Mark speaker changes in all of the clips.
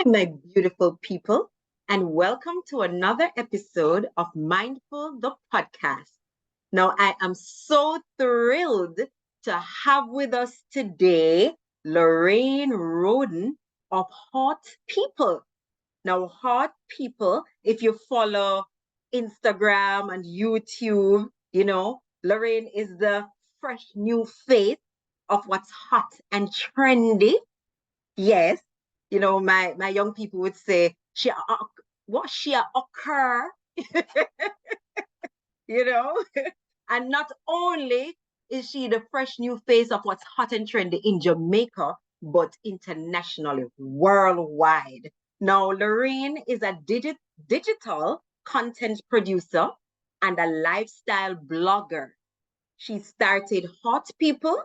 Speaker 1: My beautiful people, and welcome to another episode of Mindful the Podcast. Now, I am so thrilled to have with us today Lorane Rhoden of Haute People. Now, Haute People, if you follow Instagram and YouTube, Lorraine is the fresh new face of what's hot and trendy. Yes, my young people would say what she occur, you know. And not only is she the fresh new face of what's hot and trendy in Jamaica, but internationally, worldwide. Now, Lorraine is a digital content producer and a lifestyle blogger. She started Haute People,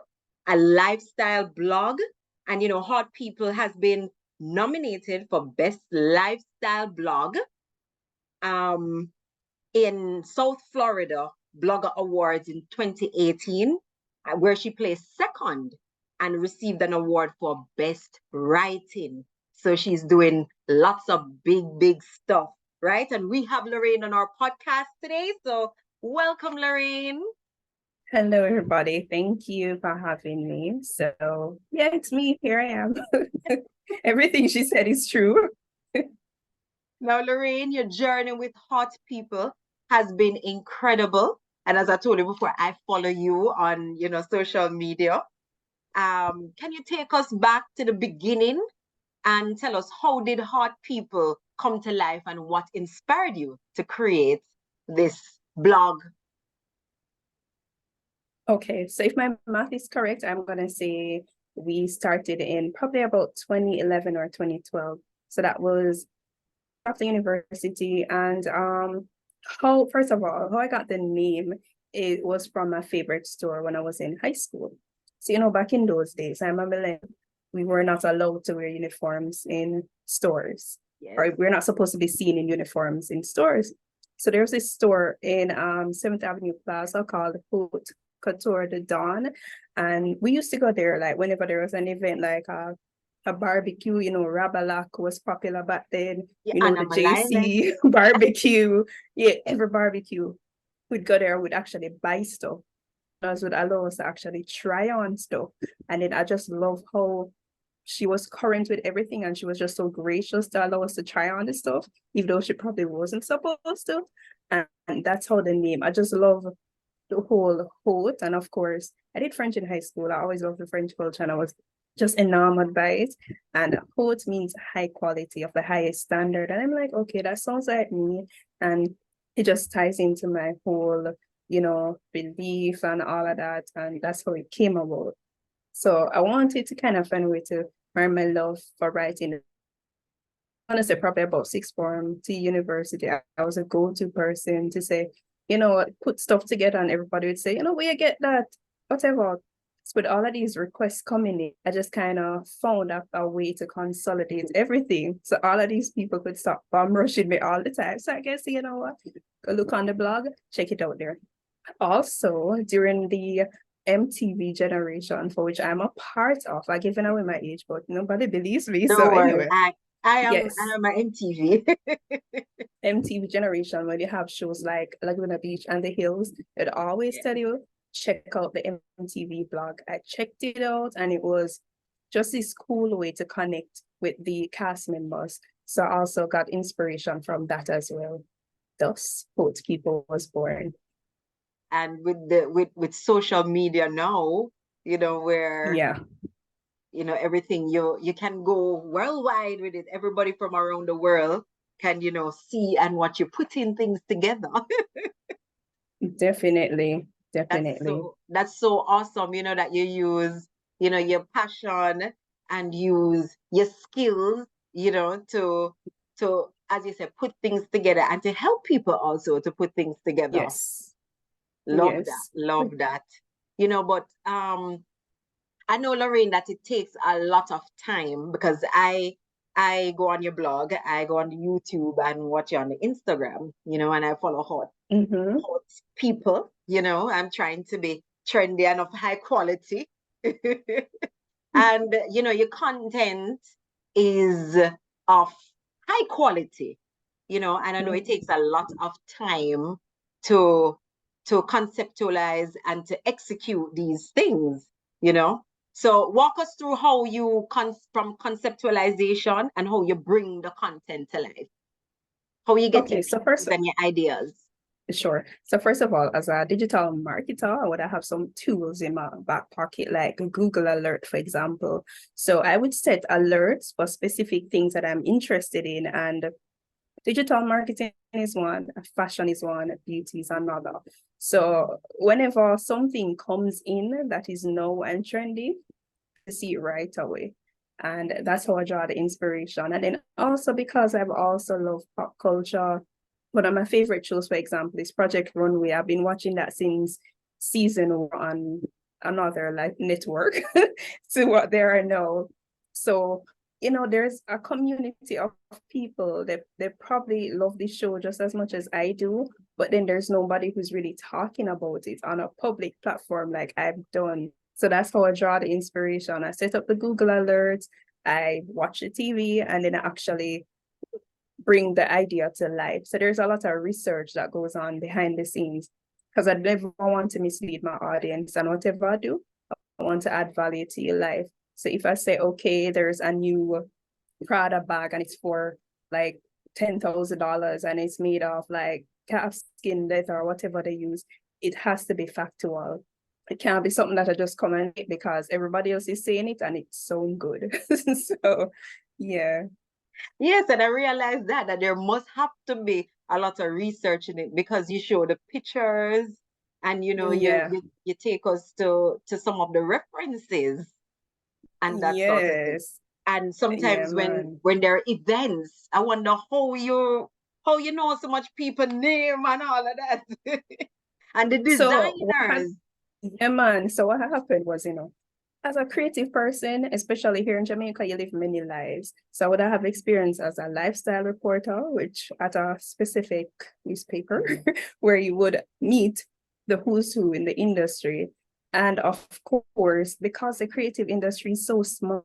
Speaker 1: a lifestyle blog. And, Haute People has been nominated for Best Lifestyle Blog um, in South Florida Blogger Awards in 2018, where she placed second and received an award for Best Writing. So she's doing lots of big stuff, right? And we have Lorraine on our podcast today. So welcome, Lorraine.
Speaker 2: Hello, everybody. Thank you for having me. So, yeah, it's me. Here I am. Everything she said is true.
Speaker 1: Now, Lorraine, your journey with Haute People has been incredible. And as I told you before, I follow you on, social media. Can you take us back to the beginning and tell us how did Haute People come to life and what inspired you to create this blog?
Speaker 2: Okay, so if my math is correct, I'm going to say we started in probably about 2011 or 2012. So that was after university. And first of all, how I got the name, it was from my favorite store when I was in high school. So, back in those days, I'm a millennial, we were not allowed to wear uniforms in stores.
Speaker 1: Yes.
Speaker 2: Or we're not supposed to be seen in uniforms in stores. So there's this store in 7th Avenue Plaza called Haute Couture de Dawn. And we used to go there like whenever there was an event like a barbecue, Rabalak was popular back then,
Speaker 1: Yeah,
Speaker 2: the JC barbecue. Yeah, every barbecue we'd go there, would actually buy stuff. Those would allow us to actually try on stuff. And then I just love how she was current with everything and she was just so gracious to allow us to try on the stuff, even though she probably wasn't supposed to. And that's how the name, I just love the whole Haute. And of course, I did French in high school. I always loved the French culture and I was just enamored by it. And Haute means high quality, of the highest standard. And I'm like, okay, that sounds like me. And it just ties into my whole, belief and all of that. And that's how it came about. So I wanted to kind of find a way to earn my love for writing. I want to say probably about sixth form to university. I was a go-to person to say, put stuff together and everybody would say, where you get that, whatever. So with all of these requests coming in, I just kind of found a way to consolidate everything. So all of these people could stop bomb rushing me all the time. So I guess, what, go look on the blog, check it out there. Also, during the MTV generation, for which I'm a part of, I'm giving away my age, but nobody believes me.
Speaker 1: Don't
Speaker 2: so
Speaker 1: worry,
Speaker 2: anyway,
Speaker 1: I
Speaker 2: yes,
Speaker 1: am an MTV.
Speaker 2: MTV generation, when you have shows like Laguna Beach and The Hills, it always tell you, check out the MTV blog. I checked it out and it was just this cool way to connect with the cast members. So I also got inspiration from that as well. Thus, Haute People was born.
Speaker 1: And with social media now, where everything you can go worldwide with it. Everybody from around the world can see and watch you putting things together.
Speaker 2: Definitely.
Speaker 1: That's so awesome, that you use your passion and use your skills, to as you said, put things together and to help people also to put things together.
Speaker 2: Yes.
Speaker 1: Love that. But I know, Lorraine, that it takes a lot of time because I go on your blog, I go on YouTube and watch you on the Instagram, and I follow hot people, I'm trying to be trendy and of high quality. And, your content is of high quality, you know, and I know it takes a lot of time to conceptualize and to execute these things, you know. So walk us through how you from conceptualization and how you bring the content to life, how you get your
Speaker 2: Okay, so
Speaker 1: pieces
Speaker 2: first,
Speaker 1: and your ideas.
Speaker 2: sure. So first of all, as a digital marketer, I would have some tools in my back pocket, like a Google Alert, for example. So I would set alerts for specific things that I'm interested in, and digital marketing is one, fashion is one, beauty is another. So whenever something comes in that is new and trendy, I see it right away. And that's how I draw the inspiration. And then also because I've also loved pop culture, one of my favorite shows, for example, is Project Runway. I've been watching that since season 1 on another like network to what there are now. So, you know, there's a community of people that they probably love this show just as much as I do, but then there's nobody who's really talking about it on a public platform like I've done. So that's how I draw the inspiration. I set up the Google alerts, I watch the TV, and then I actually bring the idea to life. So there's a lot of research that goes on behind the scenes because I never want to mislead my audience. And whatever I do, I want to add value to your life. So if I say, okay, there's a new Prada bag and it's for like $10,000 and it's made of like calf skin leather or whatever they use, it has to be factual. It can't be something that I just come and make because everybody else is saying it and it's so good. So yeah.
Speaker 1: Yes, and I realized that there must have to be a lot of research in it because you show the pictures and you know
Speaker 2: Yeah.
Speaker 1: you take us to some of the references and that sort of thing.
Speaker 2: Yes.
Speaker 1: And
Speaker 2: Yeah,
Speaker 1: sometimes
Speaker 2: man.
Speaker 1: when there are events, I wonder how you know so much people name and all of that. And the
Speaker 2: So
Speaker 1: designers.
Speaker 2: yeah, man. So what happened was, you know, as a creative person, especially here in Jamaica, you live many lives. So I would have experience as a lifestyle reporter, which at a specific newspaper where you would meet the who's who in the industry. And of course, because the creative industry is so small,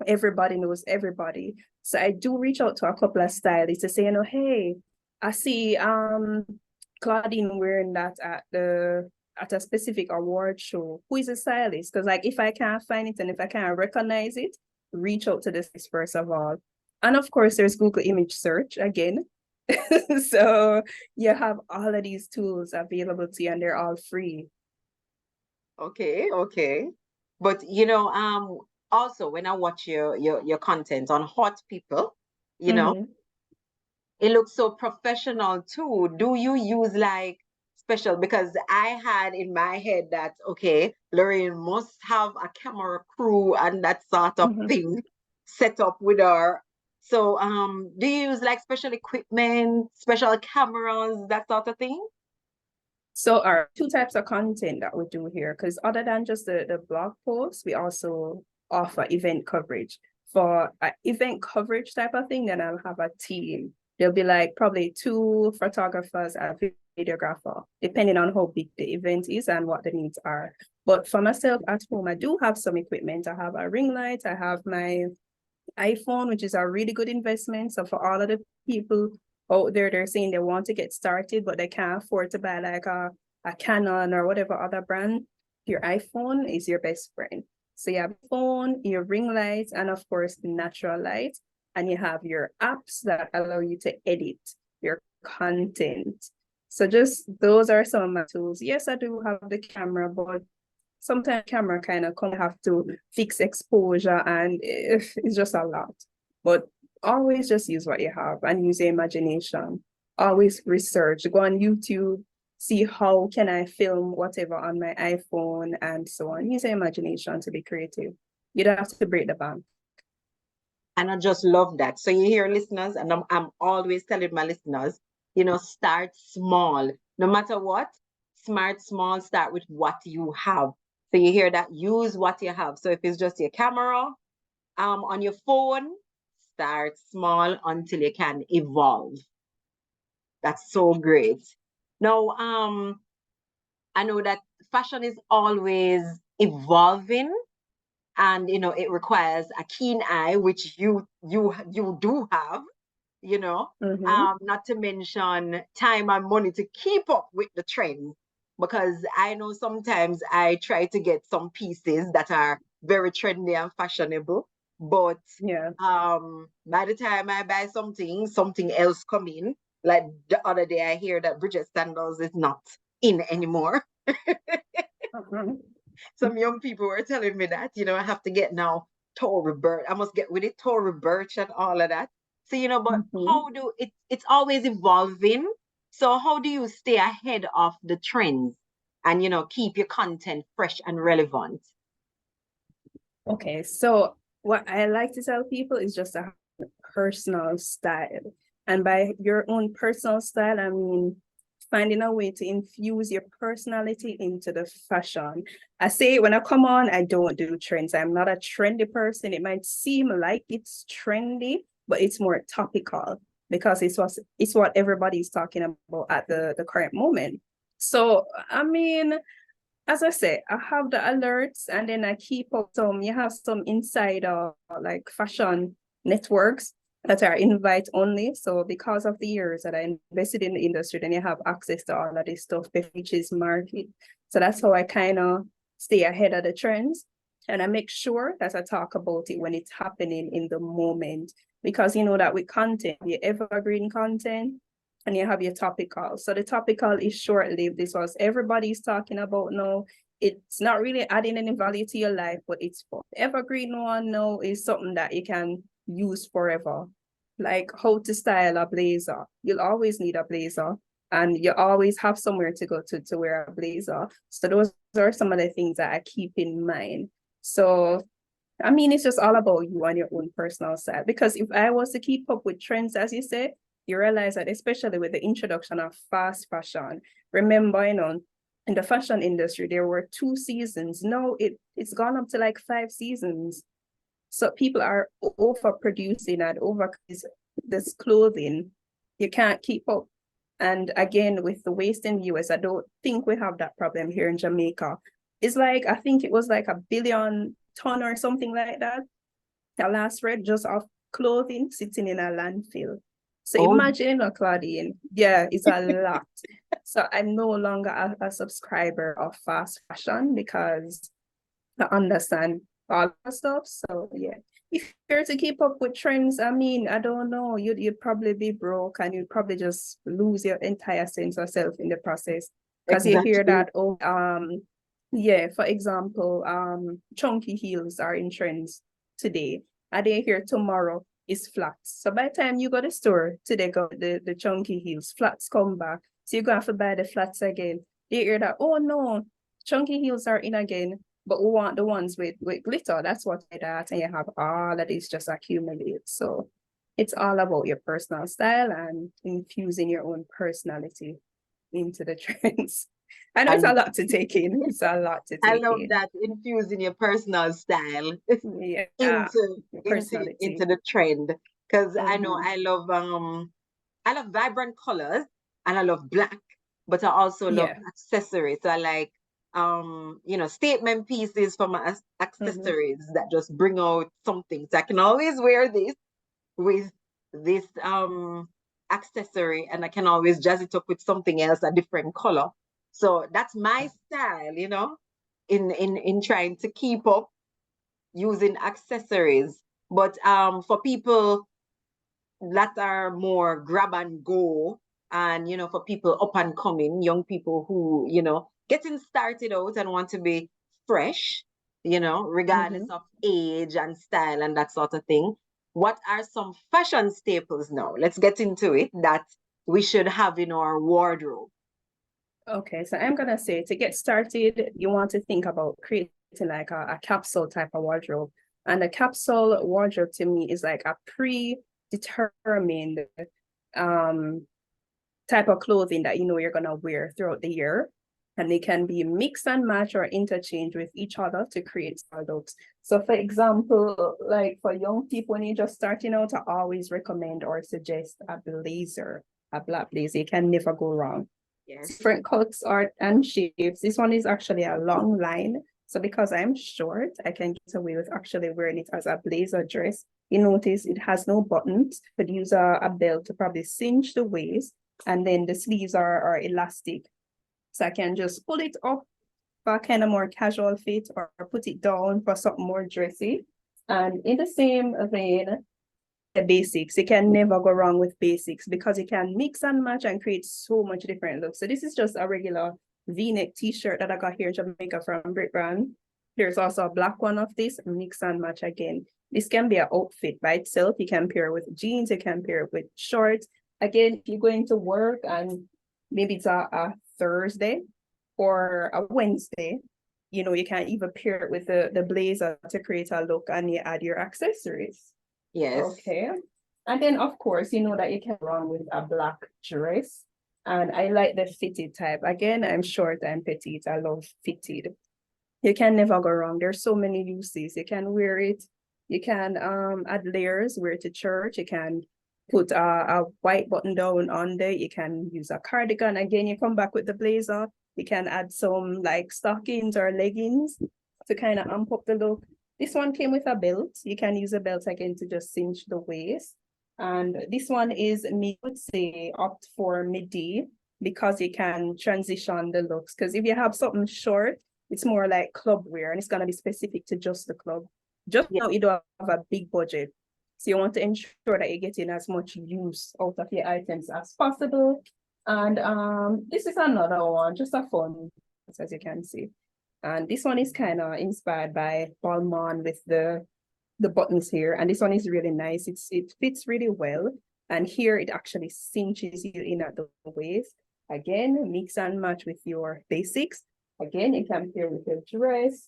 Speaker 2: everybody knows everybody. So I do reach out to a couple of stylists to say, you know, hey, I see Claudine wearing that at a specific award show. Who is a stylist? Because like if I can't find it and if I can't recognize it, reach out to this first of all. And of course, there's Google image search again. So you have all of these tools available to you and they're all free.
Speaker 1: Okay, okay. But you know, also when I watch your content on Hot People, you know,
Speaker 2: Mm-hmm.
Speaker 1: it looks so professional too. Do you use like special? Because I had in my head that okay, Lorraine must have a camera crew and that sort of
Speaker 2: Mm-hmm.
Speaker 1: thing set up with her. So do you use like special equipment, special cameras, that sort of thing?
Speaker 2: So our two types of content that we do here, because other than just the blog posts, we also offer event coverage. For event coverage type of thing, then I'll have a team. There'll be like probably 2 photographers and a videographer, depending on how big the event is and what the needs are. But for myself at home, I do have some equipment. I have a ring light, I have my iPhone, which is a really good investment. So for all of the people out there, they're saying they want to get started, but they can't afford to buy like a Canon or whatever other brand, your iPhone is your best friend. So you have phone, your ring light, and of course the natural light. And you have your apps that allow you to edit your content. So just those are some of my tools. Yes, I do have the camera, but sometimes camera kind of come have to fix exposure and it's just a lot. But always just use what you have and use your imagination. Always research, go on YouTube, see how can I film whatever on my iPhone and so on. Use your imagination to be creative. You don't have to break the bank.
Speaker 1: And I just love that. So you hear listeners, and I'm always telling my listeners, you know, start small. No matter what, smart small, start with what you have. So you hear that, use what you have. So if it's just your camera on your phone, start small until you can evolve. That's so great. Now, I know that fashion is always evolving and it requires a keen eye, which you do have, not to mention time and money to keep up with the trends. Because I know sometimes I try to get some pieces that are very trendy and fashionable, but
Speaker 2: Yeah.
Speaker 1: by the time I buy something else come in. Like the other day, I hear that Bridget sandals is not in anymore. Some young people were telling me that, I have to get now Tory Burch. I must get with it, Tory Burch and all of that. So, but how do it's always evolving. So how do you stay ahead of the trends and, keep your content fresh and relevant?
Speaker 2: Okay, so what I like to tell people is just a personal style. And by your own personal style, I mean finding a way to infuse your personality into the fashion. I say when I come on, I don't do trends. I'm not a trendy person. It might seem like it's trendy, but it's more topical because it's what everybody's talking about at the current moment. So I mean, as I say, I have the alerts and then I keep up some, you have some insider like fashion networks that are invite only. So because of the years that I invested in the industry, then you have access to all of this stuff, which is market. So that's how I kind of stay ahead of the trends. And I make sure that I talk about it when it's happening in the moment. Because you know that with content, your evergreen content, and you have your topical. So the topical is short-lived. This was everybody's talking about now. It's not really adding any value to your life, but it's for evergreen one now is something that you can use forever. Like how to style a blazer. You'll always need a blazer and you always have somewhere to go to wear a blazer. So those are some of the things that I keep in mind. So I mean, it's just all about you and your own personal style. Because if I was to keep up with trends, as you say, you realize that especially with the introduction of fast fashion, remember, in the fashion industry, there were 2 seasons. Now it's gone up to like 5 seasons. So people are overproducing and over this clothing. You can't keep up. And again, with the waste in the US, I don't think we have that problem here in Jamaica. It's like, I think it was like 1 billion ton or something like that. The last read just of clothing sitting in a landfill. So
Speaker 1: Oh,
Speaker 2: imagine a Claudine. Yeah, it's a lot. So I'm no longer a subscriber of fast fashion because I understand all the stuff. So yeah. If you're to keep up with trends, I mean, I don't know, you'd probably be broke and you'd probably just lose your entire sense of self in the process. Because you hear
Speaker 1: exactly.
Speaker 2: that, oh, yeah, for example, chunky heels are in trends today. And they hear tomorrow is flats. So by the time you go to the store, today go the chunky heels, flats come back. So you go have to buy the flats again. They hear that, oh no, chunky heels are in again, but we want the ones with glitter. That's what I that. And you have all of these just accumulate. So it's all about your personal style and infusing your own personality into the trends. I know it's a
Speaker 1: And
Speaker 2: lot to take in. It's a lot to
Speaker 1: I
Speaker 2: take
Speaker 1: love
Speaker 2: in.
Speaker 1: that infusing your personal style
Speaker 2: Yeah,
Speaker 1: into
Speaker 2: personality.
Speaker 1: the trend. Because I know
Speaker 2: Mm-hmm.
Speaker 1: I love vibrant colors and I love black, but I also love
Speaker 2: Yeah.
Speaker 1: accessories. So I like statement pieces for my
Speaker 2: Mm-hmm.
Speaker 1: accessories that just bring out something. So I can always wear this with this accessory and I can always jazz it up with something else, a different color. So that's my style, in trying to keep up using accessories. But for people that are more grab and go, and for people up and coming, young people who, getting started out and want to be fresh, regardless
Speaker 2: Mm-hmm.
Speaker 1: of age and style and that sort of thing. What are some fashion staples now? Let's get into it that we should have in our wardrobe.
Speaker 2: Okay, so I'm gonna say to get started, you want to think about creating like a capsule type of wardrobe. And a capsule wardrobe to me is like a predetermined um type of clothing that you know you're gonna wear throughout the year. And they can be mix and match or interchange with each other to create style looks. So for example, like for young people when you're just starting out, I always recommend or suggest a blazer, a black blazer. You can never go wrong.
Speaker 1: Yes.
Speaker 2: Different cuts, art, and shapes. This one is actually a long line. So because I'm short, I can get away with actually wearing it as a blazer dress. You notice it has no buttons. Could use a belt to probably cinch the waist, and then the sleeves are elastic. So I can just pull it up for a kind of more casual fit, or put it down for something more dressy. And in the same vein, the basics. You can never go wrong with basics because you can mix and match and create so much different looks. So this is just a regular V-neck t-shirt that I got here in Jamaica from Brit Brand. There's also a black one of this, mix and match again. This can be an outfit by itself. You can pair with jeans, you can pair with shorts. Again, if you're going to work and maybe it's a Thursday or a Wednesday, you know, you can even pair it with the blazer to create a look, and you add your accessories.
Speaker 1: Yes.
Speaker 2: Okay. And then, of course, you know that you can run with a black dress. And I like the fitted type. Again, I'm short, I'm petite. I love fitted. You can never go wrong. There's so many uses. You can wear it. You can add layers, wear it to church. You can put a white button down on there. You can use a cardigan. Again, you come back with the blazer. You can add some like stockings or leggings to kind of amp up the look. This one came with a belt. You can use a belt again to just cinch the waist. And this one is, me would say, opt for midi because you can transition the looks. Because if you have something short, it's more like club wear, and it's going to be specific to just the club. Just now, you don't have a big budget. So you want to ensure that you're getting as much use out of your items as possible. And this is another one, just a fun, as you can see. And this one is kind of inspired by Balmain with the buttons here. And this one is really nice. It fits really well. And here it actually cinches you in at the waist. Again, mix and match with your basics. Again, you can pair with your dress.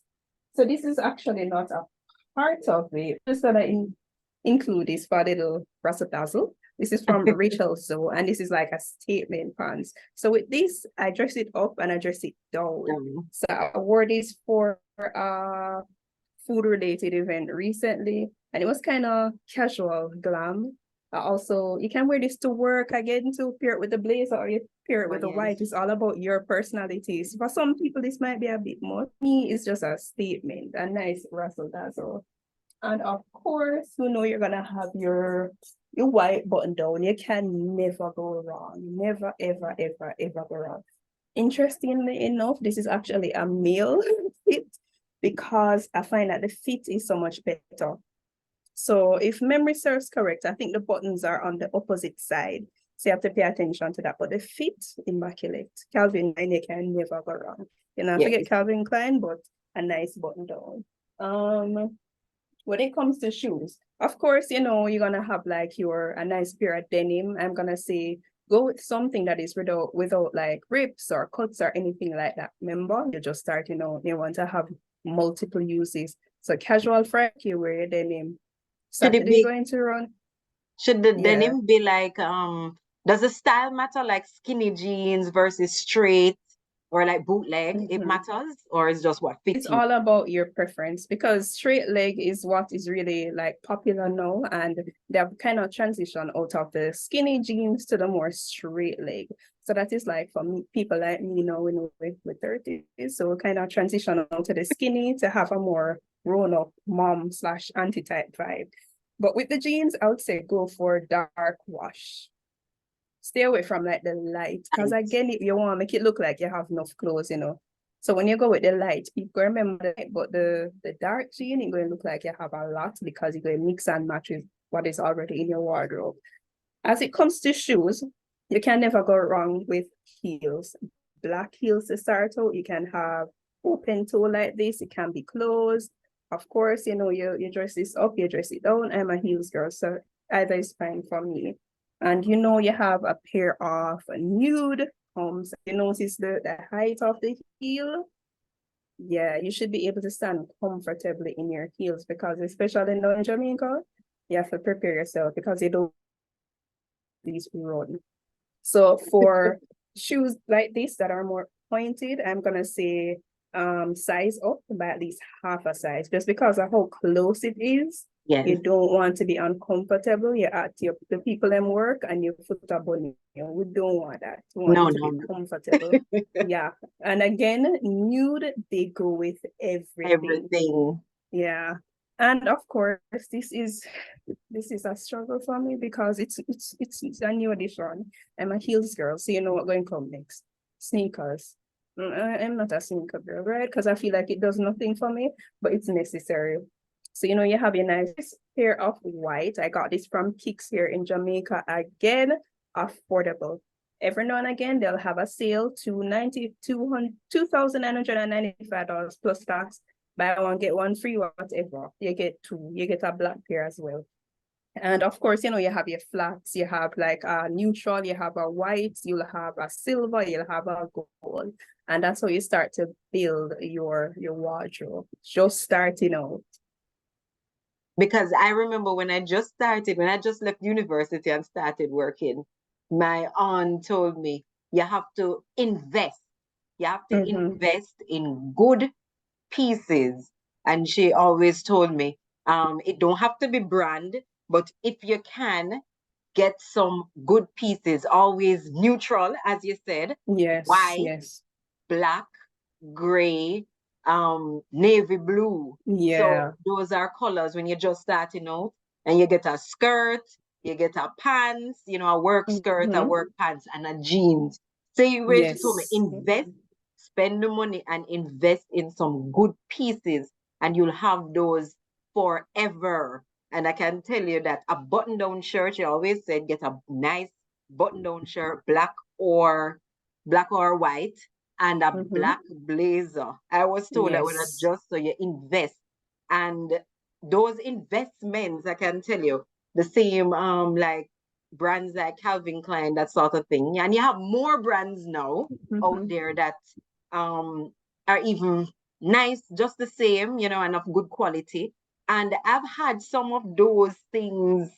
Speaker 2: So this is actually not a part of it. Just that I include this for a little razzle dazzle. This is from Rachel Zoe, and this is like a statement pants. So with this, I dress it up and I dress it down. So I wore this for a food-related event recently, and it was kind of casual, glam. Also, you can wear this to work again to pair it with the blazer, or you pair it with the white. It's all about your personalities. For some people, this might be a bit more. Me, it's just a statement, a nice razzle dazzle. And of course, you know you're gonna have your white button down. You can never go wrong. Never, ever, ever, ever go wrong. Interestingly enough, this is actually a male fit because I find that the fit is so much better. So if memory serves correct, I think the buttons are on the opposite side. So you have to pay attention to that. But the fit, immaculate. Calvin Klein, you can never go wrong. You know, forget Calvin Klein, but a nice button down. When it comes to shoes, of course, you know, you're gonna have like a nice pair of denim. I'm gonna say go with something that is without like rips or cuts or anything like that. Remember, you just start, you know, you want to have multiple uses. So casual Friday, you wear your denim. Saturday going to run.
Speaker 1: Should the denim be like does the style matter, like skinny jeans versus straight? Or like bootleg, it matters, or it's just what fits
Speaker 2: It's all about your preference, because straight leg is what is really like popular now, and they've kind of transitioned out of the skinny jeans to the more straight leg. So that is like for me, people like me, you know, with 30s, so kind of transition out to the skinny to have a more grown-up mom/auntie type vibe. But with the jeans, I would say go for dark wash. Stay away from like the light, because again, if you want to make it look like you have enough clothes, you know. So when you go with the light, people remember that, but the dark jean, it's going to look like you have a lot, because you're going to mix and match with what is already in your wardrobe. As it comes to shoes, you can never go wrong with heels. Black heels to start out. You can have open toe like this. It can be closed. Of course, you know, you dress this up, you dress it down. I'm a heels girl, so either is fine for me. And you know, you have a pair of nude pumps. You notice the height of the heel. Yeah, you should be able to stand comfortably in your heels, because especially now in Jamaica, you have to prepare yourself because you don't these run. So for shoes like this that are more pointed, I'm gonna say size up by at least half a size, just because of how close it is. You don't want to be uncomfortable. You're at the people in work and your foot are burning We don't want that. We want
Speaker 1: No,
Speaker 2: you to be
Speaker 1: no,
Speaker 2: comfortable.
Speaker 1: no.
Speaker 2: Yeah. And again, nude, they go with everything.
Speaker 1: Everything.
Speaker 2: Yeah. And of course, this is a struggle for me because it's a new edition. I'm a heels girl, so you know what going to come next. Sneakers. I'm not a sneaker girl, right? Because I feel like it does nothing for me, but it's necessary. So you know, you have a nice pair of white. I got this from Kicks here in Jamaica. Again, affordable. Every now and again, they'll have a sale to $2,995 plus tax. Buy one, get one free, whatever. You get two. You get a black pair as well. And of course, you know, you have your flats, you have like a neutral, you have a white, you'll have a silver, you'll have a gold. And that's how you start to build your wardrobe. Just starting out.
Speaker 1: Because I remember when I just left university and started working, my aunt told me, you have to invest. You have to invest in good pieces. And she always told me, it don't have to be brand, but if you can, get some good pieces, always neutral, as you said,
Speaker 2: Yes,
Speaker 1: white,
Speaker 2: yes.
Speaker 1: black, gray, navy blue.
Speaker 2: Yeah.
Speaker 1: So those are colors when you're just starting out. And you get a skirt, you get a pants, a work skirt, a work pants, and a jeans. So she told me,
Speaker 2: Yes.
Speaker 1: invest, spend the money and invest in some good pieces, and you'll have those forever. And I can tell you that a button-down shirt, she always said, get a nice button-down shirt, black or white, and a black blazer. I was told that when I
Speaker 2: Yes.
Speaker 1: just so you invest. And those investments, I can tell you, the same like brands like Calvin Klein, that sort of thing. And you have more brands now out there that are even nice, just the same, and of good quality. And I've had some of those things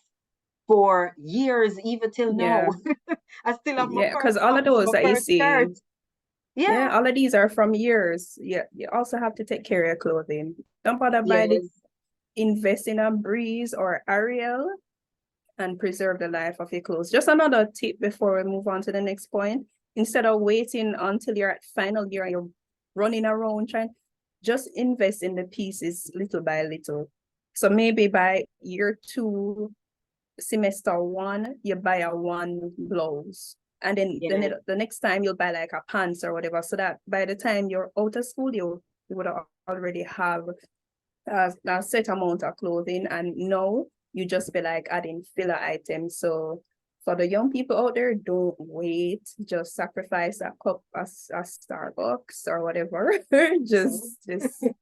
Speaker 1: for years, even till now.
Speaker 2: Yeah.
Speaker 1: I still have my
Speaker 2: Yeah, because
Speaker 1: first
Speaker 2: all of
Speaker 1: pants,
Speaker 2: those
Speaker 1: my
Speaker 2: that you
Speaker 1: first
Speaker 2: see,
Speaker 1: skirt.
Speaker 2: yeah,
Speaker 1: Yeah.
Speaker 2: all of these are from years. Yeah, you also have to take care of your clothing. Don't bother buy the
Speaker 1: Yes.
Speaker 2: invest in a Breeze or Ariel and preserve the life of your clothes. Just another tip before we move on to the next point. Instead of waiting until you're at final year and you're running around trying, just invest in the pieces little by little. So maybe by year 2, semester 1, you buy a one blouse. And then
Speaker 1: Yeah.
Speaker 2: the next time you'll buy like a pants or whatever. So that by the time you're out of school, you would already have a set amount of clothing, and now you just be like adding filler items. So for the young people out there, don't wait. Just sacrifice a cup of Starbucks or whatever. just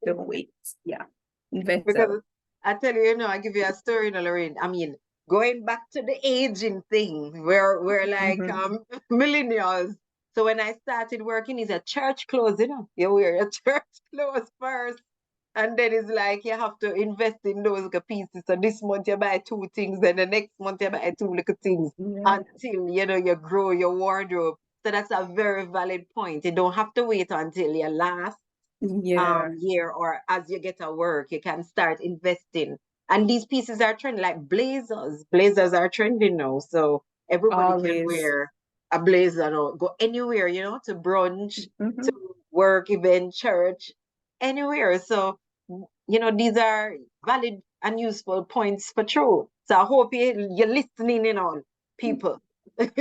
Speaker 2: don't wait. Yeah. Invest out.
Speaker 1: Because I tell you, I give you a story, Lorraine. I mean, going back to the aging thing, we're like millennials. So when I started working, it's a church clothes, You wear your church clothes first. And then it's like you have to invest in those little pieces. So this month you buy 2 things, then the next month you buy 2 little things
Speaker 2: Yeah.
Speaker 1: until you grow your wardrobe. So that's a very valid point. You don't have to wait until your last
Speaker 2: Yeah.
Speaker 1: year or as you get a work, you can start investing. And these pieces are trending, like blazers. Blazers are trending now. So everybody can
Speaker 2: Always.
Speaker 1: wear a blazer now, go anywhere, to brunch, to work, event, church, anywhere. So, these are valid and useful points for true. So I hope you're listening in on people. But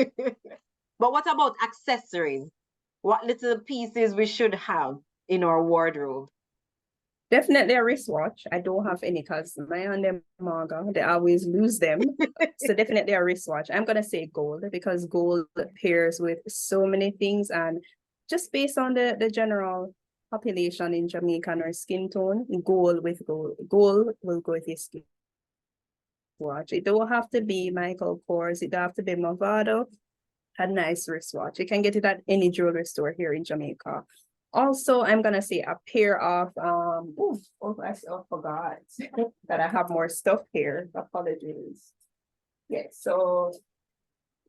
Speaker 1: what about accessories? What little pieces we should have in our wardrobe?
Speaker 2: Definitely a wristwatch. I don't have any because my and them manga, they always lose them. So definitely a wristwatch. I'm gonna say gold because gold pairs with so many things, and just based on the general population in Jamaica and our skin tone, gold will go with your skin watch. It don't have to be Michael Kors, it don't have to be Movado. A nice wristwatch. You can get it at any jewelry store here in Jamaica. Also, I'm gonna say a pair of I forgot that I have more stuff here. Apologies. Yeah, so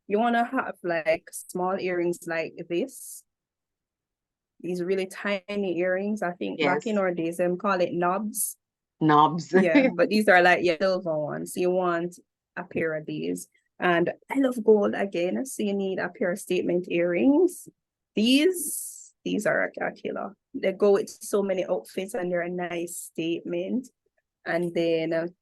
Speaker 2: you wanna have like small earrings like this. These really tiny earrings. I think back
Speaker 1: Yes,
Speaker 2: in our days, them call it knobs.
Speaker 1: knobs.
Speaker 2: Yeah, but these are like silver ones. You want a pair of these. And I love gold again. So you need a pair of statement earrings. These are a killer. They go with so many outfits and they're a nice statement. And then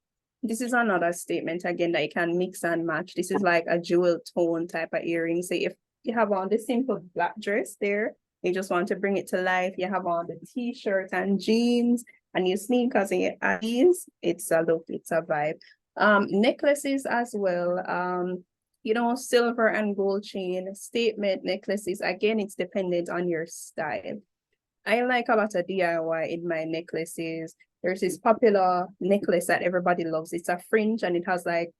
Speaker 2: this is another statement again that you can mix and match. This is like a jewel tone type of earring. So if you have on the simple black dress there, you just want to bring it to life. You have on the t-shirt and jeans and your sneakers and your Adidas. It's a look, it's a vibe. Necklaces as well. You know, silver and gold chain, statement necklaces. Again, it's dependent on your style. I like a lot of DIY in my necklaces. There's this popular necklace that everybody loves. It's a fringe and it has like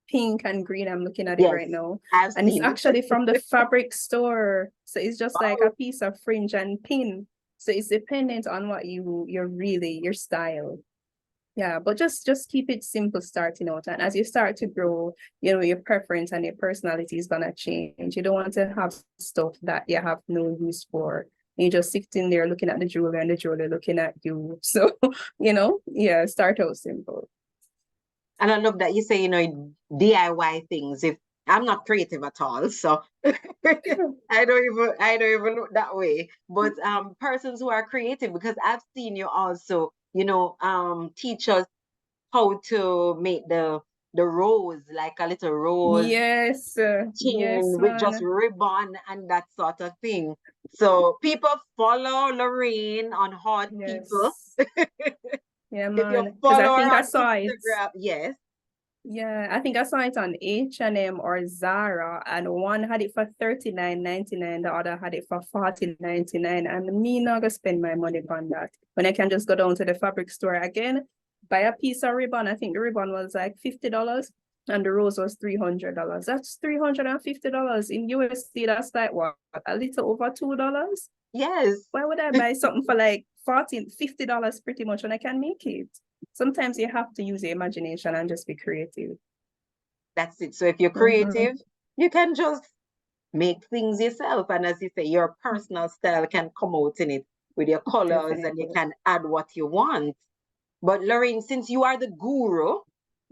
Speaker 2: pink and green. I'm looking at it right
Speaker 1: Yes,
Speaker 2: now.
Speaker 1: I've
Speaker 2: And it's
Speaker 1: seen it.
Speaker 2: actually from the fabric store. So it's just like a piece of fringe and pin. So it's dependent on what you're really, your style. Yeah, but just keep it simple starting out. And as you start to grow, you know, your preference and your personality is gonna change. You don't want to have stuff that you have no use for. You just sitting there looking at the jewelry and the jewelry looking at you. So, you know, yeah, start out simple.
Speaker 1: And I love that you say, you know, DIY things. If I'm not creative at all, so I don't even look that way. But persons who are creative, because I've seen you also, you know, teach us how to make the rose, like a little rose
Speaker 2: Yes, yes,
Speaker 1: chain with just
Speaker 2: man.
Speaker 1: ribbon and that sort of thing. So people follow Lorraine on Haute People.
Speaker 2: Yes. Yeah,
Speaker 1: If you
Speaker 2: man. Because I
Speaker 1: follow her
Speaker 2: think I
Speaker 1: on
Speaker 2: saw it.
Speaker 1: Instagram, yes,
Speaker 2: Yeah, I think I saw it on H&M or Zara, and one had it for $39.99, the other had it for $40.99, and me not gonna spend my money on that when I can just go down to the fabric store again, buy a piece of ribbon. I think the ribbon was like $50, and the rose was $300. That's $350 in USD. That's like what, a little over $2.
Speaker 1: yes.
Speaker 2: Why would I buy something for like $50 pretty much when I can make it? Sometimes you have to use your imagination and just be creative.
Speaker 1: That's it. So if you're creative, you can just make things yourself. And as you say, your personal style can come out in it with your colors and you
Speaker 2: Definitely.
Speaker 1: can add what you want. But Lorraine, since you are the guru,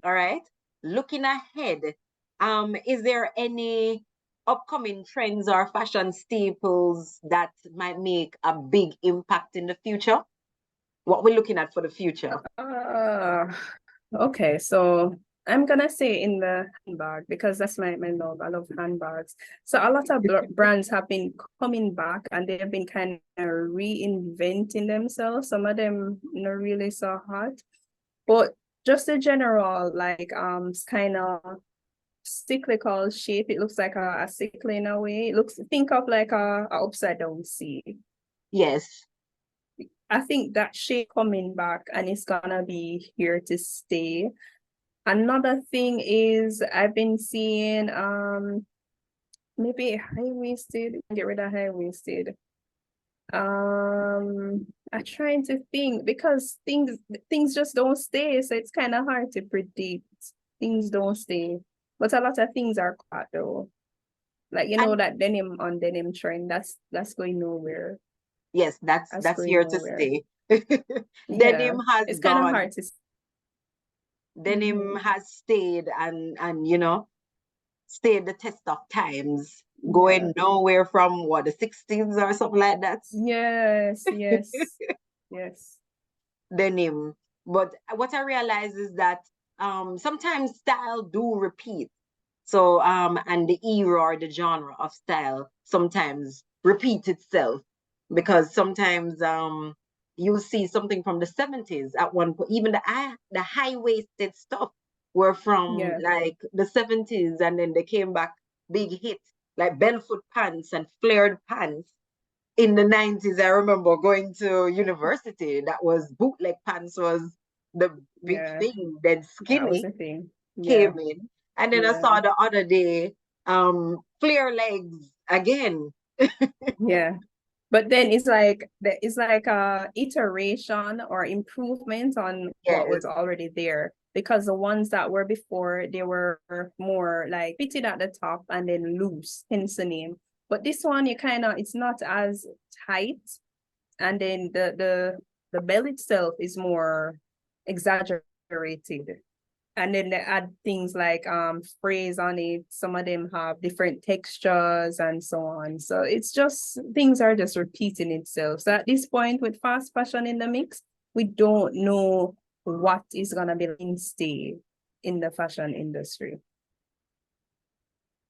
Speaker 1: all right, looking ahead, is there any upcoming trends or fashion staples that might make a big impact in the future? What we're looking at for the future?
Speaker 2: Uh, okay, so I'm gonna say in the handbag because that's my love. I love handbags. So a lot of brands have been coming back and they have been kind of reinventing themselves. Some of them not really so hot, but just a general like kind of cyclical shape. It looks like a cycle in a way. It looks, think of like a upside down C.
Speaker 1: Yes.
Speaker 2: I think that shape coming back and it's gonna be here to stay. Another thing is I've been seeing maybe high-waisted, get rid of high-waisted. I'm trying to think because things just don't stay, so it's kind of hard to predict. Things don't stay. But a lot of things are caught though. Like you know
Speaker 1: And
Speaker 2: that denim on denim trend, that's going nowhere.
Speaker 1: yes, that's
Speaker 2: That's
Speaker 1: that's
Speaker 2: going
Speaker 1: here to
Speaker 2: nowhere.
Speaker 1: stay.
Speaker 2: Yeah.
Speaker 1: Denim has
Speaker 2: It's kind of
Speaker 1: gone.
Speaker 2: hard to
Speaker 1: Denim
Speaker 2: Mhm.
Speaker 1: has stayed and you know stayed the test of times,
Speaker 2: Yeah.
Speaker 1: going nowhere from what the 60s or something like that.
Speaker 2: Yes, yes, yes.
Speaker 1: Denim. But what I realize is that sometimes style do repeat. So and the era or the genre of style sometimes repeat itself because sometimes you see something from the 70s at one point, even the high-waisted stuff were from
Speaker 2: Yeah.
Speaker 1: like the 70s and then they came back big hits like barefoot pants and flared pants in the 90s. I remember going to university. That was bootleg pants was the big
Speaker 2: Yeah.
Speaker 1: thing. Then
Speaker 2: That was
Speaker 1: skinny
Speaker 2: the thing. Yeah.
Speaker 1: came in. And then I
Speaker 2: Yeah.
Speaker 1: saw the other day, flare legs again.
Speaker 2: Yeah. But then it's like a iteration or improvement on what
Speaker 1: Yes,
Speaker 2: was already there. Because the ones that were before, they were more like fitted at the top and then loose, hence the name. But this one, you kind of, it's not as tight. And then the belt itself is more exaggerated. And then they add things like phrase on it. Some of them have different textures and so on. So it's just things are just repeating itself. So at this point with fast fashion in the mix, we don't know what is gonna be mainstay in the fashion industry.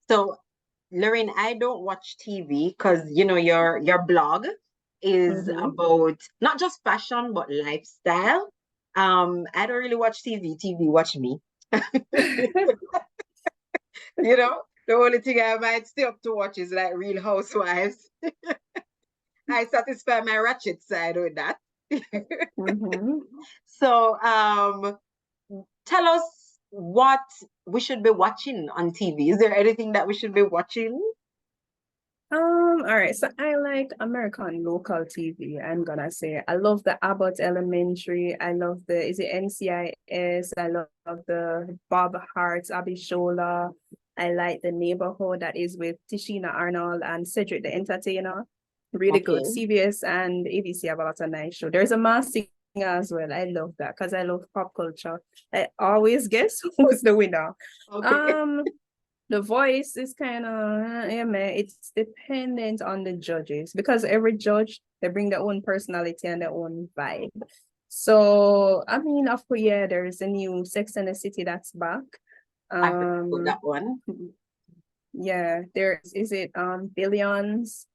Speaker 1: So, Lorraine, I don't watch TV because your blog is about not just fashion but lifestyle. I don't really watch TV. TV watch me. The only thing I might stay up to watch is like Real Housewives. I satisfy my ratchet side with that. So, tell us what we should be watching on TV. Is there anything that we should be watching?
Speaker 2: All right. So I like American local TV. I'm gonna say I love the Abbott Elementary. I love is it NCIS? I love the Bob Hart's Abishola. I like the Neighborhood that is with Tishina Arnold and Cedric the Entertainer. Really good.
Speaker 1: Okay.
Speaker 2: CBS and ABC have a lot of nice show. There's a Masked Singer as well. I love that because I love pop culture. I always guess who's the winner.
Speaker 1: Okay.
Speaker 2: The Voice is kind of, yeah, man, it's dependent on the judges because every judge, they bring their own personality and their own vibe. So, I mean, of course, yeah, there's a new Sex and the City that's back.
Speaker 1: I heard about that one.
Speaker 2: Yeah, is it Billions?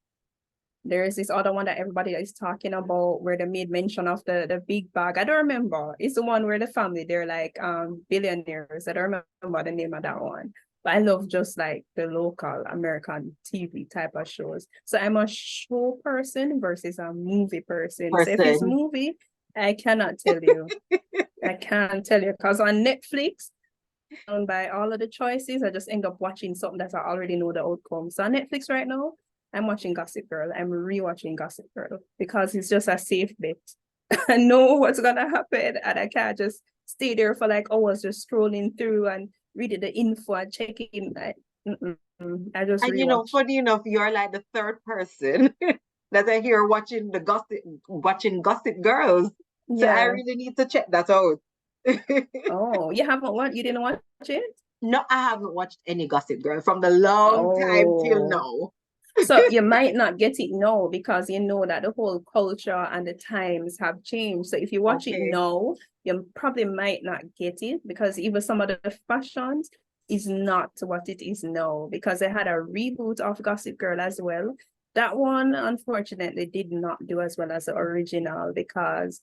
Speaker 2: There's this other one that everybody is talking about where they made mention of the big bag. I don't remember. It's the one where the family, they're like billionaires. I don't remember the name of that one. But I love just like the local American TV type of shows. So I'm a show person versus a movie person. So if it's
Speaker 1: Person.
Speaker 2: movie, I cannot tell you. I can't tell you because on Netflix, by all of the choices, I just end up watching something that I already know the outcome. So on Netflix right now, I'm watching Gossip Girl. I'm rewatching Gossip Girl because it's just a safe bet. I know what's gonna happen, and I can't just stay there for like hours just scrolling through and reading the info and checking. I just
Speaker 1: And
Speaker 2: rewatch.
Speaker 1: funny enough, you're like the third person that I hear watching Gossip Girls. So I
Speaker 2: Yeah.
Speaker 1: really need to check that out.
Speaker 2: Oh, you haven't watched? You didn't watch it?
Speaker 1: No, I haven't watched any Gossip Girl from the long time till
Speaker 2: Oh.
Speaker 1: now.
Speaker 2: So you might not get it now because you know that the whole culture and the times have changed. So if you watch it
Speaker 1: Okay.
Speaker 2: now, you probably might not get it because even some of the fashions is not what it is now because they had a reboot of Gossip Girl as well. That one, unfortunately, did not do as well as the original because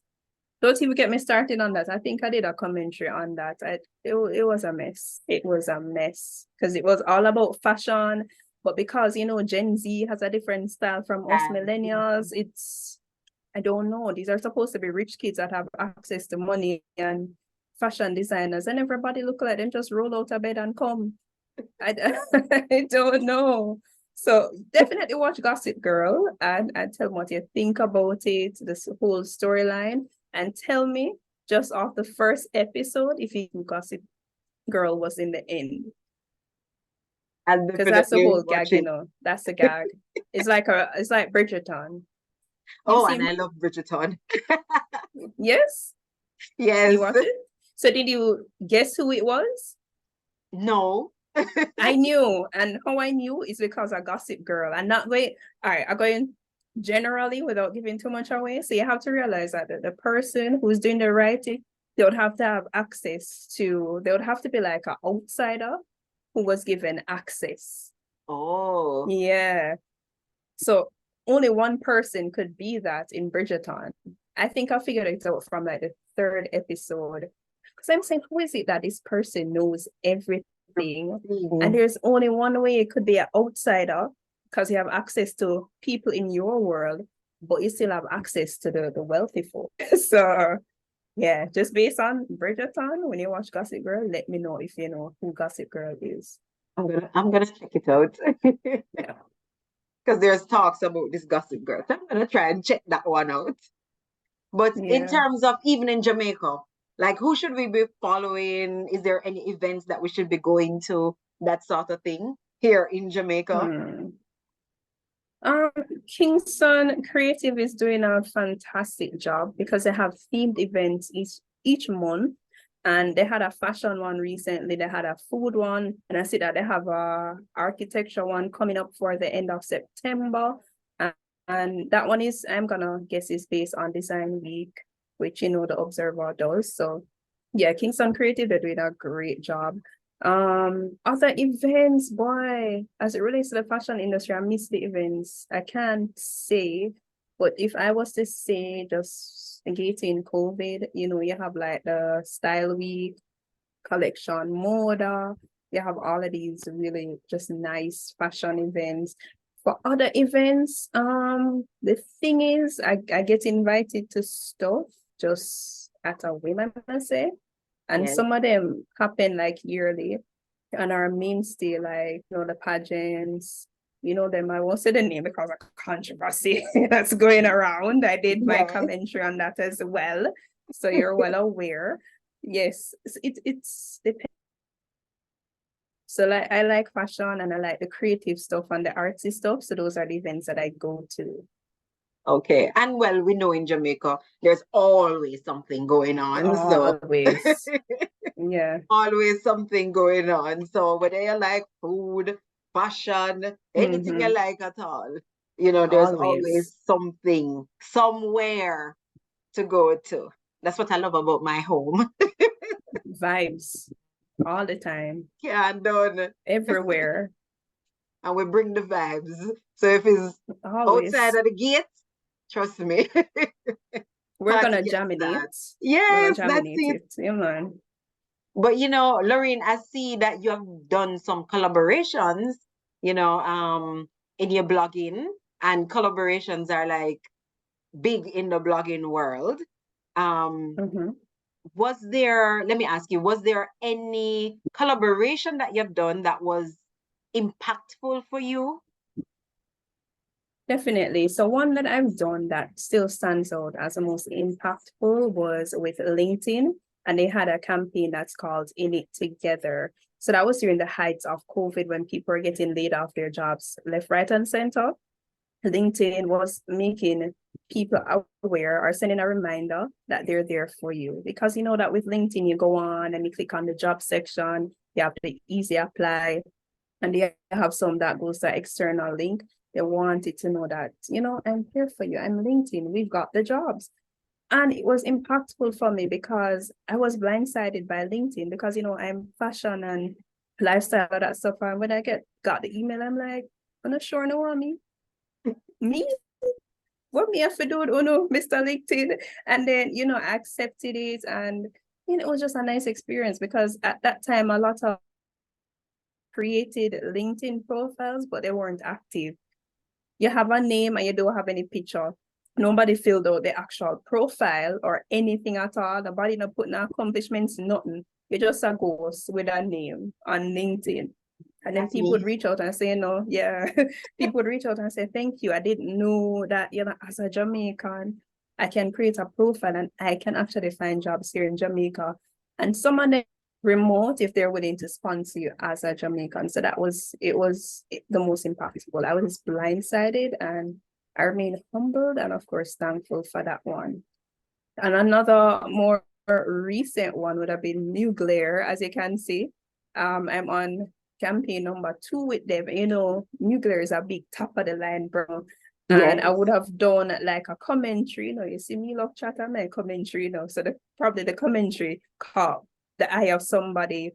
Speaker 2: don't even get me started on that. I think I did a commentary on that. It was a mess. It was a mess because it was all about fashion. But because, Gen Z has a different style from us millennials, I don't know. These are supposed to be rich kids that have access to money and fashion designers, and everybody look like them just roll out of bed and come. I, I don't know. So definitely watch Gossip Girl and tell me what you think about it, this whole storyline, and tell me just off the first episode if you think Gossip Girl was in the end.
Speaker 1: I'll
Speaker 2: Because that's the
Speaker 1: definitely
Speaker 2: whole
Speaker 1: watch
Speaker 2: gag,
Speaker 1: it.
Speaker 2: That's the gag. It's like Bridgerton. You
Speaker 1: Oh,
Speaker 2: see
Speaker 1: and I
Speaker 2: me?
Speaker 1: love Bridgerton.
Speaker 2: Yes?
Speaker 1: Yes.
Speaker 2: You watch it? So did you guess who it was?
Speaker 1: No.
Speaker 2: I knew, and how I knew is because I Gossip Girl. And not wait, all right, I'm going generally without giving too much away. So you have to realize that the person who's doing the writing, they would have to have they would have to be like an outsider who was given access.
Speaker 1: Oh.
Speaker 2: Yeah. So only one person could be that in Bridgerton. I think I figured it out from like the third episode. Because I'm saying, who is it that this person knows everything? And there's only one way it could be an outsider because you have access to people in your world, but you still have access to the wealthy folk. So yeah, just based on Bridgerton, when you watch Gossip Girl, let me know if you know who Gossip Girl is.
Speaker 1: I'm gonna check it out.
Speaker 2: Yeah.
Speaker 1: Because there's talks about this Gossip Girl. So I'm gonna try and check that one out. But in
Speaker 2: Yeah.
Speaker 1: terms of even in Jamaica, like who should we be following? Is there any events that we should be going to? That sort of thing here in Jamaica.
Speaker 2: Kingston Creative is doing a fantastic job because they have themed events each month. And they had a fashion one recently, they had a food one, and I see that they have a architecture one coming up for the end of September. And that one is, I'm gonna guess, is based on Design Week, which the Observer does. So yeah, Kingston Creative, they're doing a great job. Other events, boy, as it relates to the fashion industry, I miss the events. I can't say, but if I was to say, just negating COVID, you have like the Style Week, Collection Moda, you have all of these really just nice fashion events. For other events, the thing is, I get invited to stuff just at a whim, I'm gonna say. And
Speaker 1: Yes.
Speaker 2: some of them happen like yearly and are mainstay, like, the pageants, them. I won't say the name because of controversy that's going around. I did my
Speaker 1: Yes.
Speaker 2: commentary on that as well. So you're well aware. Yes, it's depends. So like I like fashion and I like the creative stuff and the artsy stuff. So those are the events that I go to.
Speaker 1: Okay. And well, we know in Jamaica, there's always something going on. So
Speaker 2: Always. Yeah.
Speaker 1: always something going on. So whether you like food, fashion, anything you
Speaker 2: Mm-hmm.
Speaker 1: like at all, there's always
Speaker 2: Always.
Speaker 1: something somewhere to go to. That's what I love about my home.
Speaker 2: Vibes all the time,
Speaker 1: Yeah, done.
Speaker 2: everywhere,
Speaker 1: And we bring the vibes. So if it's outside
Speaker 2: always.
Speaker 1: of the gate, trust me,
Speaker 2: We're
Speaker 1: party
Speaker 2: gonna
Speaker 1: can start.
Speaker 2: jaminate. We're gonna
Speaker 1: Yes, that's
Speaker 2: jaminate
Speaker 1: it.
Speaker 2: it. Yeah, man.
Speaker 1: But Lorraine, I see that you have done some collaborations, in your blogging, and collaborations are like big in the blogging world. Um,
Speaker 2: Mm-hmm.
Speaker 1: let me ask you, was there any collaboration that you've done that was impactful for you?
Speaker 2: Definitely. So one that I've done that still stands out as the most impactful was with LinkedIn, and they had a campaign that's called In It Together. So that was during the heights of COVID when people were getting laid off their jobs left, right, and center. LinkedIn was making people aware or sending a reminder that they're there for you. Because you know that with LinkedIn, you go on and you click on the job section, you have the easy apply, and they have some that goes to external link. They wanted to know that, I'm here for you. I'm LinkedIn. We've got the jobs. And it was impactful for me because I was blindsided by LinkedIn because, I'm fashion and lifestyle, that stuff. And when I got the email, I'm like, I'm not sure no one me. Me? What me have to do, Mr. LinkedIn? And then, I accepted it. And, it was just a nice experience because at that time, a lot of created LinkedIn profiles, but they weren't active. You have a name and you don't have any picture. Nobody filled out the actual profile or anything at all. Nobody not putting accomplishments, nothing. You just a ghost with a name on LinkedIn. And then
Speaker 1: That's
Speaker 2: people would
Speaker 1: me.
Speaker 2: reach out and say, no, yeah. People would reach out and say, thank you. I didn't know that, as a Jamaican, I can create a profile and I can actually find jobs here in Jamaica. And some of them remote if they're willing to sponsor you as a Jamaican. So it was the most impactful. I was blindsided and I remain humbled and of course thankful for that one. And another more recent one would have been New Glare, as you can see. I'm on campaign number 2 with them. New Glare is a big top of the line, bro. And I
Speaker 1: Yes.
Speaker 2: would have done like a commentary, you see me love chat and my commentary, So probably the commentary caught the eye of somebody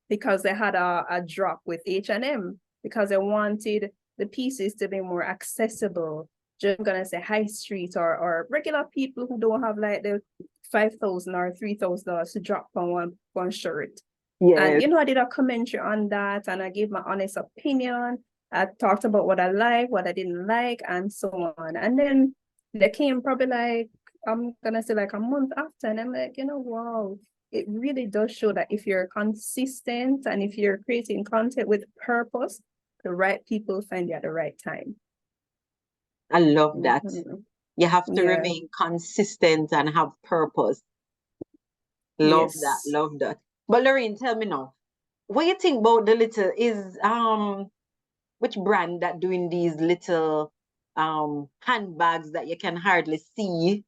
Speaker 2: because they had a drop with H&M because they wanted the pieces to be more accessible. Just gonna say high street or regular people who don't have like the $5,000 or $3,000 to drop on one shirt. And
Speaker 1: Yes.
Speaker 2: I did a commentary on that and I gave my honest opinion. I talked about what I like, what I didn't like, and so on. And then they came probably like, I'm gonna say like a month after, and I'm like, wow, it really does show that if you're consistent and if you're creating content with purpose, the right people find you at the right time.
Speaker 1: I love that.
Speaker 2: Mm-hmm.
Speaker 1: You have to
Speaker 2: Yeah.
Speaker 1: remain consistent and have purpose. Love that.
Speaker 2: Yes.
Speaker 1: Love that. But Lorraine, tell me now, what you think about the little is which brand that doing these little handbags that you can hardly see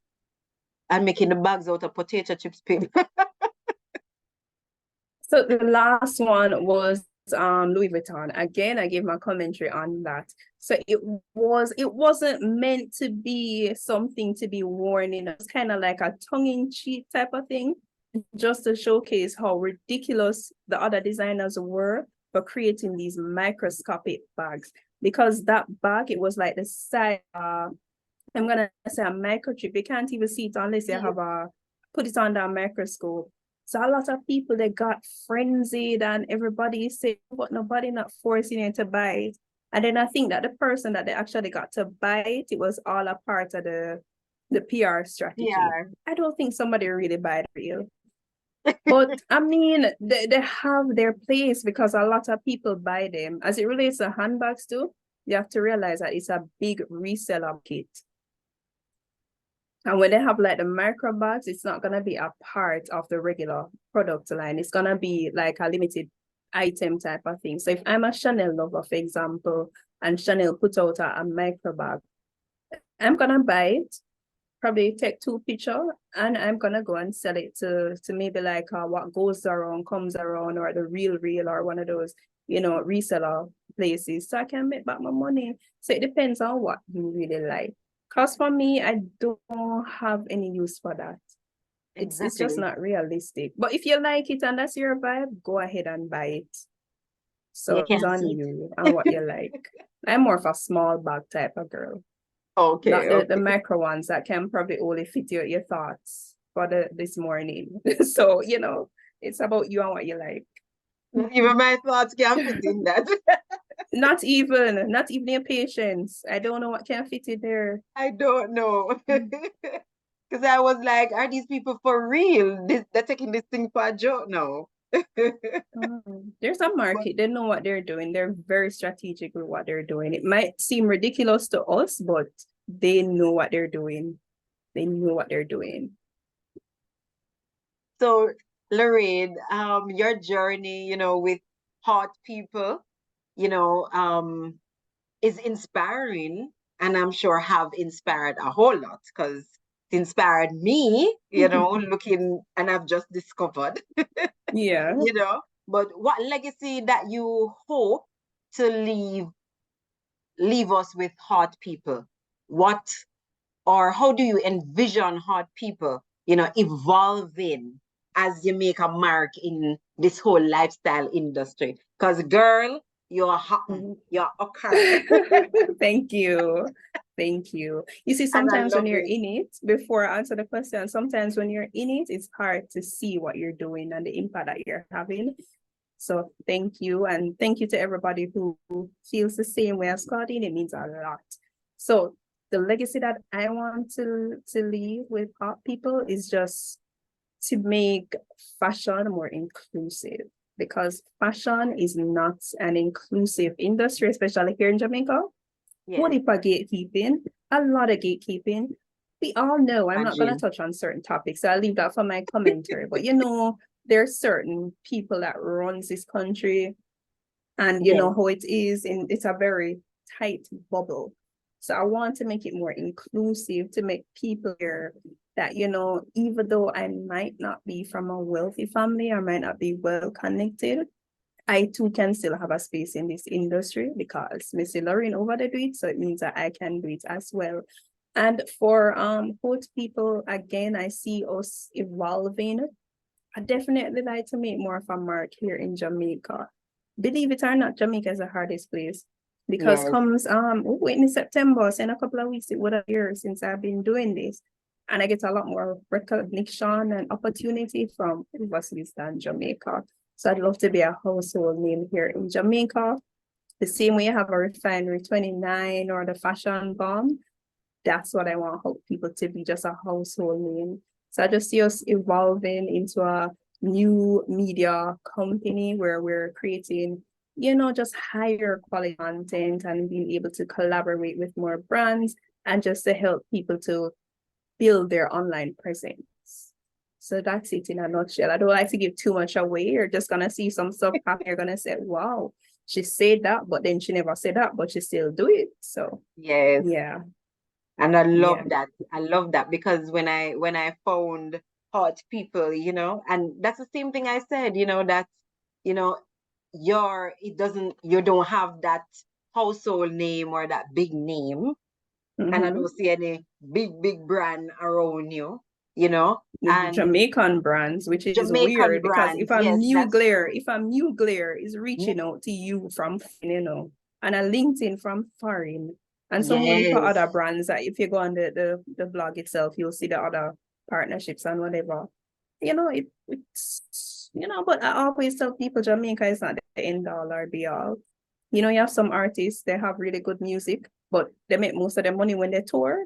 Speaker 1: and making the bags out of potato chips paper?
Speaker 2: So the last one was Louis Vuitton. Again, I gave my commentary on that. So it wasn't meant to be something to be worn in. It's kind of like a tongue-in-cheek type of thing, just to showcase how ridiculous the other designers were for creating these microscopic bags. Because that bag, it was like the size, I'm gonna say a microchip. You can't even see it unless you have a put it under a microscope. So a lot of people, they got frenzied and everybody said, but nobody not forcing you to buy it. And then I think that the person that they actually got to buy it, it was all a part of the PR strategy.
Speaker 1: Yeah.
Speaker 2: I don't think somebody really buy it real. But I mean, they have their place because a lot of people buy them. As it relates to handbags too, you have to realize that it's a big reseller kit. And when they have like the micro bags, it's not gonna be a part of the regular product line. It's gonna be like a limited item type of thing. So if I'm a Chanel lover, for example, and Chanel put out a micro bag, I'm gonna buy it, probably take 2 pictures, and I'm gonna go and sell it to maybe like what goes around comes around, or the real or one of those, reseller places, so I can make back my money. So it depends on what you really like. Because for me, I don't have any use for that. It's just not realistic. But if you like it and that's your vibe, go ahead and buy it. So it's on you and what you like. I'm more of a small bag type of girl.
Speaker 1: Okay.
Speaker 2: Not the micro ones that can probably only fit your thoughts for this morning. So, it's about you and what you like.
Speaker 1: Even my thoughts can't fit in that.
Speaker 2: Not even your patience. I don't know what can fit in there.
Speaker 1: I don't know. Because I was like, are these people for real? They're taking this thing for a joke now.
Speaker 2: There's a market. They know what they're doing. They're very strategic with what they're doing. It might seem ridiculous to us, but they know what they're doing. They know what they're doing.
Speaker 1: So, Lorraine, your journey, with Haute People, is inspiring, and I'm sure have inspired a whole lot, because it inspired me, looking, and I've just discovered.
Speaker 2: Yeah.
Speaker 1: But what legacy that you hope to leave us with Haute People? What, or how do you envision Haute People, evolving as you make a mark in this whole lifestyle industry? Because girl, you're hot, you're okay.
Speaker 2: Thank you. Thank you. You see, sometimes when you're in it, before I answer the question, sometimes when you're in it, it's hard to see what you're doing and the impact that you're having. So thank you. And thank you to everybody who feels the same way as Claudine. It means a lot. So the legacy that I want to leave with Haute People is just to make fashion more inclusive, because fashion is not an inclusive industry, especially here in Jamaica. What if I gatekeeping? A lot of gatekeeping. We all know, I'm not going to touch on certain topics, so I'll leave that for my commentary. But there are certain people that runs this country, and you know how it is, and it's a very tight bubble. So I want to make it more inclusive, to make people here that, even though I might not be from a wealthy family, or might not be well connected, I too can still have a space in this industry, because Missy Lorraine over there do it, so it means that I can do it as well. And for Haute People, again, I see us evolving. I definitely like to make more of a mark here in Jamaica. Believe it or not, Jamaica is the hardest place, because comes in September, so in a couple of weeks, it would have years since I've been doing this. And I get a lot more recognition and opportunity from overseas than Jamaica. So I'd love to be a household name here in Jamaica. The same way you have a Refinery 29 or the Fashion Bomb, that's what I want Haute People to be, just a household name. So I just see us evolving into a new media company where we're creating, just higher quality content and being able to collaborate with more brands, and just to help people to build their online presence. So that's it in a nutshell. I don't like to give too much away. You're just going to see some stuff happen. You're going to say, wow, she said that, but then she never said that, but she still do it. So yeah.
Speaker 1: And I love that. I love that, because when I found Haute People, and that's the same thing I said, that, you know, you don't have that household name or that big name, and I don't see any big brand around you, and
Speaker 2: Jamaican brands, which is
Speaker 1: Jamaican
Speaker 2: weird because
Speaker 1: brands, yes, that's true.
Speaker 2: If a new Glare is reaching out to you from, and a LinkedIn from foreign, and some whole heap of
Speaker 1: Yes,
Speaker 2: other brands that if you go on the blog itself, you'll see the other partnerships and whatever. It's but I always tell people Jamaica is not the end all or be all. You have some artists, they have really good music, but they make most of their money when they tour.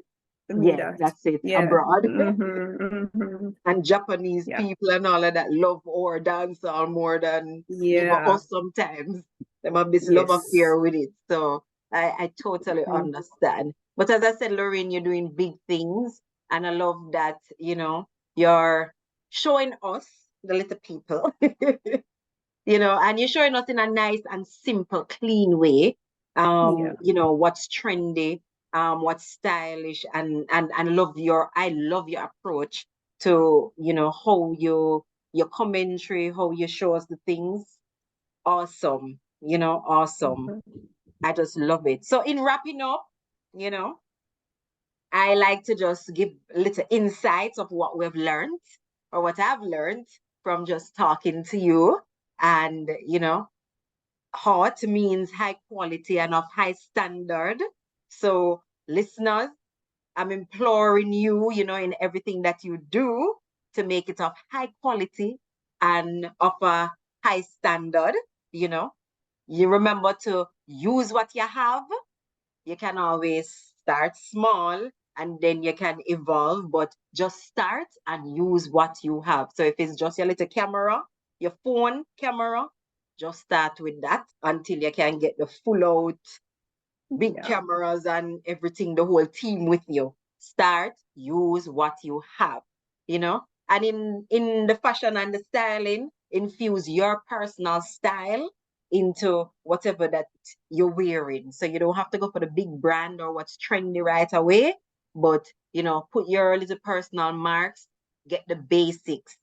Speaker 2: I mean
Speaker 1: yes,
Speaker 2: that.
Speaker 1: that's it,
Speaker 2: Yeah.
Speaker 1: abroad.
Speaker 2: Mm-hmm.
Speaker 1: And Japanese
Speaker 2: Yeah.
Speaker 1: people and all of that love our dancehall more than even
Speaker 2: Yeah.
Speaker 1: us sometimes. They have this love
Speaker 2: Yes.
Speaker 1: affair with it. So I totally understand. But as I said, Lorraine, you're doing big things. And I love that, you're showing us, the little people, and you're showing us in a nice and simple, clean way,
Speaker 2: Yeah.
Speaker 1: what's trendy, what's stylish, and I love your approach to, how your commentary, how you show us the things. Awesome, awesome.
Speaker 2: Mhm.
Speaker 1: I just love it. So in wrapping up, you know, I like to just give little insights of what we've learned or what I've learned from just talking to you. And, hot means high quality and of high standard. So, listeners, I'm imploring you, in everything that you do to make it of high quality and of a high standard. You know, you remember to use what you have. You can always start small and then you can evolve, but just start and use what you have. So if it's just your little camera, your phone camera, just start with that until you can get the full out big
Speaker 2: Yeah.
Speaker 1: cameras and everything, the whole team with you. Start, use what you have, And in the fashion and the styling, infuse your personal style into whatever that you're wearing. So you don't have to go for the big brand or what's trendy right away, but put your little personal marks, get the basics,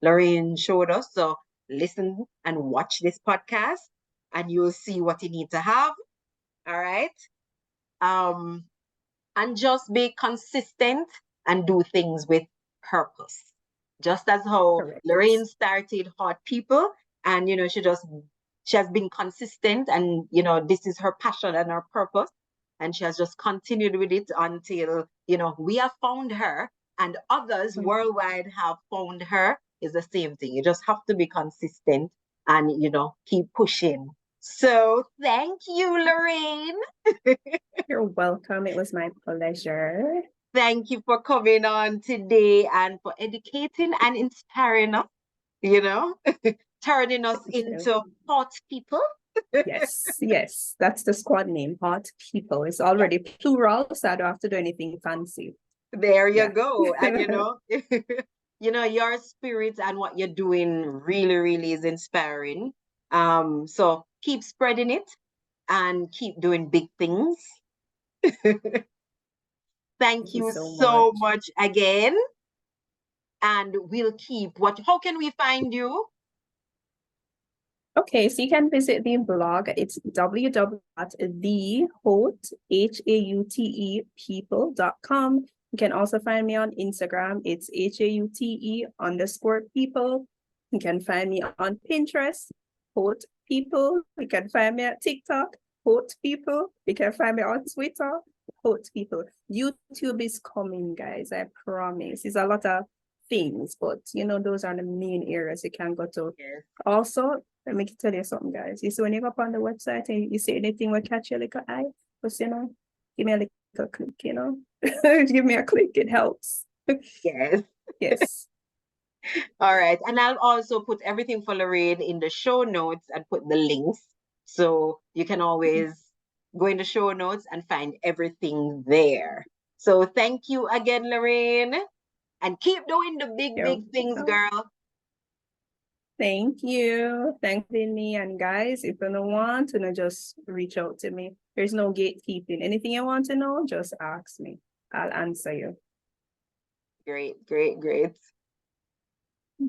Speaker 1: Lorraine showed us. So listen and watch this podcast and you'll see what you need to have. All right. Um, and just be consistent and do things with purpose. Just as how
Speaker 2: Correct.
Speaker 1: Lorraine started Haute People, and she has been consistent, and this is her passion and her purpose, and she has just continued with it until we have found her, and others worldwide have found her. Is the same thing. You just have to be consistent and keep pushing. So thank you, Lorraine.
Speaker 2: You're welcome. It was my pleasure.
Speaker 1: Thank you for coming on today and for educating and inspiring us, you know, turning us
Speaker 2: Thank you.
Speaker 1: into hot people.
Speaker 2: Yes. That's the squad name, Haute People. It's already plural, so I don't have to do anything fancy.
Speaker 1: There you
Speaker 2: Yeah.
Speaker 1: go. And your spirit and what you're doing really, really is inspiring. So keep spreading it and keep doing big things. Thank
Speaker 2: Thank you
Speaker 1: you
Speaker 2: so
Speaker 1: so
Speaker 2: much.
Speaker 1: much again. And we'll keep how can we find you?
Speaker 2: Okay, so you can visit the blog. It's www.thehaute You can also find me on Instagram. It's HAUTE_people. You can find me on Pinterest, Haute People. You can find me at TikTok, Haute People. You can find me on Twitter, Haute People. YouTube is coming, guys. I promise. It's a lot of things, but those are the main areas you can go to.
Speaker 1: Yes.
Speaker 2: Also, let me tell you something, guys. You see, when you go up on the website and you see anything will catch your little eye, just give me a little click, give me a click, it helps.
Speaker 1: Yes.
Speaker 2: Yes.
Speaker 1: All right. And I'll also put everything for Lorraine in the show notes and put the links. So you can always go in the show notes and find everything there. So thank you again, Lorraine. And keep doing the big things, girl.
Speaker 2: Thank you. Thank me. And guys, if you don't want to just reach out to me. There's no gatekeeping. Anything you want to know, just ask me. I'll answer you.
Speaker 1: Great, great, great.